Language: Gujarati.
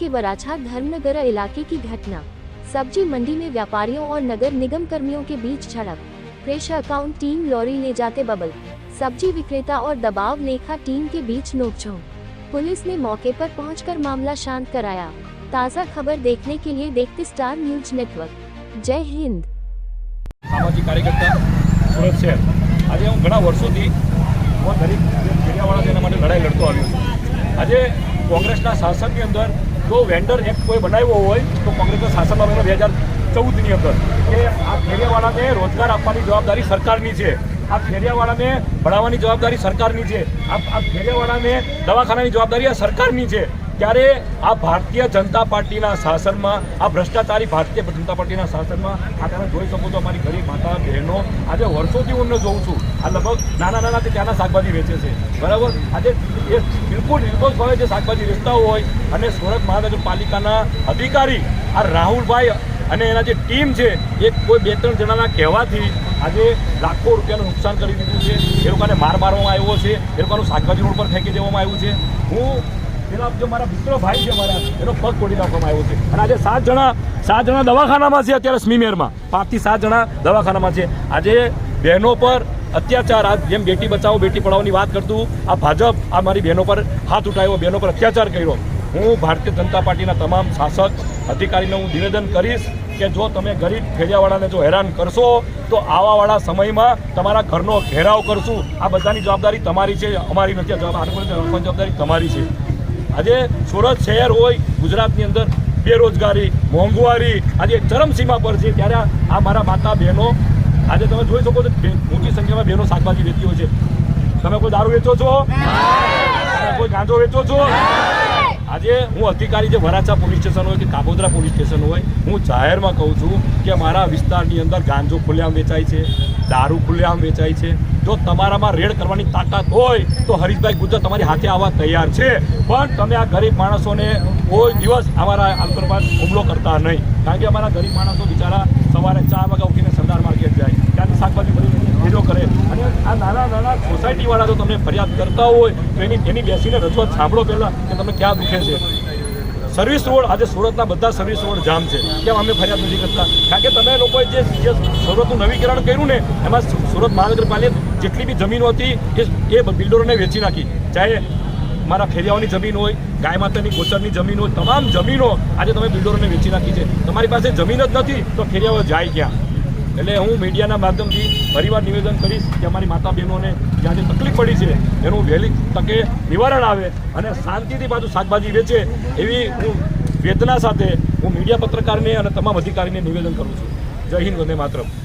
वराछा धर्मनगर इलाके की घटना। सब्जी मंडी में व्यापारियों और नगर निगम कर्मियों के बीच झड़प। फ्रेश अकाउंट टीम लॉरी ले जाते बबल। सब्जी विक्रेता और दबाव लेखा टीम के बीच नोकझोंक। पुलिस ने मौके पर पहुंचकर मामला शांत कराया। ताज़ा खबर देखने के लिए देखते स्टार न्यूज नेटवर्क। जय हिंद। सामाजिक कार्यकर्ता सूरत शहर आज हूँ घણા વર્ષોથી ગરીબ ફેરિયાવાળા તેના માટે લડાઈ લડતો આવ્યો છું। આજે કોંગ્રેસના શાસનની અંદર જો વેન્ડર એક્ટ કોઈ બનાવ્યો હોય તો કોંગ્રેસના શાસનમાં 2014ની અંદર કે આ ફેરિયાવાળાને રોજગાર આપવાની જવાબદારી સરકારની છે, આ ફેરિયાવાળાને ભણાવવાની જવાબદારી સરકારની છે, આ ફેરિયાવાળાને દવાખાનાની જવાબદારી આ સરકારની છે। ત્યારે આ ભારતીય જનતા પાર્ટીના શાસનમાં, આ ભ્રષ્ટાચારી ભારતીય જનતા પાર્ટીના શાસનમાં આ તમે જોઈ શકો છો અમારી ગરીબ માતા બહેનો આજે વર્ષોથી હું એમને જોઉં છું। આ લગભગ નાના ત્યાંના શાકભાજી વેચે છે, બરાબર। આજે એ બિલકુલ નિર્દોષભાવે જે શાકભાજી વેચતા હોય અને સુરત મહાનગરપાલિકાના અધિકારી આ રાહુલભાઈ અને એના જે ટીમ છે એ કોઈ 2-3 જણાના કહેવાથી આજે લાખો રૂપિયાનું નુકસાન કરી દીધું છે। એ લોકોને મારવામાં આવ્યો છે, એ લોકોનું શાકભાજી રોડ પર ફેંકી દેવામાં આવ્યું છે। હું પેલા જો મારા મિત્ર ભાઈ છે મારા એનો પગ તોડી નાખવામાં આવ્યો છે અને આજે 7 જણા દવાખાનામાં છે। અત્યારે સ્મીમેરમાં 5 થી 7 જણા દવાખાનામાં છે। આજે બહેનો પર અત્યાચાર, આ જેમ બેટી બચાવો બેટી પઢાઓની વાત કરતું આ ભાજપ આ મારી બહેનો પર હાથ ઉઠાવ્યો, બહેનો પર અત્યાચાર કર્યો। હું ભારતીય જનતા પાર્ટીના તમામ શાસક અધિકારીને હું નિવેદન કરીશ કે જો તમે ગરીબ ફેરિયાવાળાને જો હેરાન કરશો તો આવાવાળા સમયમાં તમારા ઘરનો ઘેરાવ કરશું। આ બધાની જવાબદારી તમારી છે, અમારી નથી। જવાબદારી તમારી છે। આજે સુરત શહેર હોય, ગુજરાતની અંદર બેરોજગારી, મોંઘવારી આજે ચરમસીમા પર છે। ત્યારે આ મારા માતા બહેનો આજે તમે જોઈ શકો છો મોટી સંખ્યામાં બહેનો શાકભાજી વેચતી હોય છે। તમે કોઈ દારૂ વેચો છો? તમે કોઈ ગાંજો વેચો છો? આજે હું અધિકારી જે વરાછા પોલીસ સ્ટેશન હોય કે કાપોદ્રા પોલીસ સ્ટેશન હોય, હું જાહેરમાં કહું છું કે મારા વિસ્તારની અંદર ગાંજો ખુલ્લેઆમ વેચાય છે, દારૂ ખુલ્લેઆમ વેચાય છે। જો તમારામાં રેડ કરવાની તાકાત હોય તો હરીશભાઈ ગુજર તમારી હાથે આવવા તૈયાર છે, પણ તમે આ ગરીબ માણસોને કોઈ દિવસ અમારા આંકર પર હુમલો કરતા નહીં। કારણ કે અમારા ગરીબ માણસો બિચારા સવારે 4 વાગે ઉઠીને સરદાર માર્કેટ જાય, ત્યાંથી શાકભાજી બધી ભેજો કરે અને આ નાના સોસાયટીવાળા જો તમને ફરિયાદ કરતા હોય તો એની બેસીને રજૂઆત સાંભળો પહેલાં કે તમને ક્યાં દુખે છે। સર્વિસ રોડ આજે સુરતના બધા સર્વિસ રોડ જામ છે, કેમ અમે ફરિયાદ નથી કરતા? કારણ કે તમે લોકોએ જે સુરતનું નવીકરણ કર્યું ને એમાં સુરત મહાનગરપાલિકા જેટલી બી જમીનો હતી એ બિલ્ડરોને વેચી નાખી। ચાહે મારા ફેરિયાઓની જમીન હોય, ગાય માતાની ગોચરની જમીન હોય, તમામ જમીનો આજે તમે બિલ્ડરોને વેચી નાખી છે। તમારી પાસે જમીન જ નથી તો ફેરિયાઓ જાય ક્યાં? એટલે હું મીડિયાના માધ્યમથી ફરીવાર નિવેદન કરીશ કે અમારી માતા બહેનોને જ્યાં જે તકલીફ પડી છે એનું વહેલી તકે નિવારણ આવે અને શાંતિથી પાછું શાકભાજી વેચે એવી હું વેદના સાથે હું મીડિયા પત્રકારને અને તમામ અધિકારીને નિવેદન કરું છું। જય હિન્દ, વંદે માતરમ।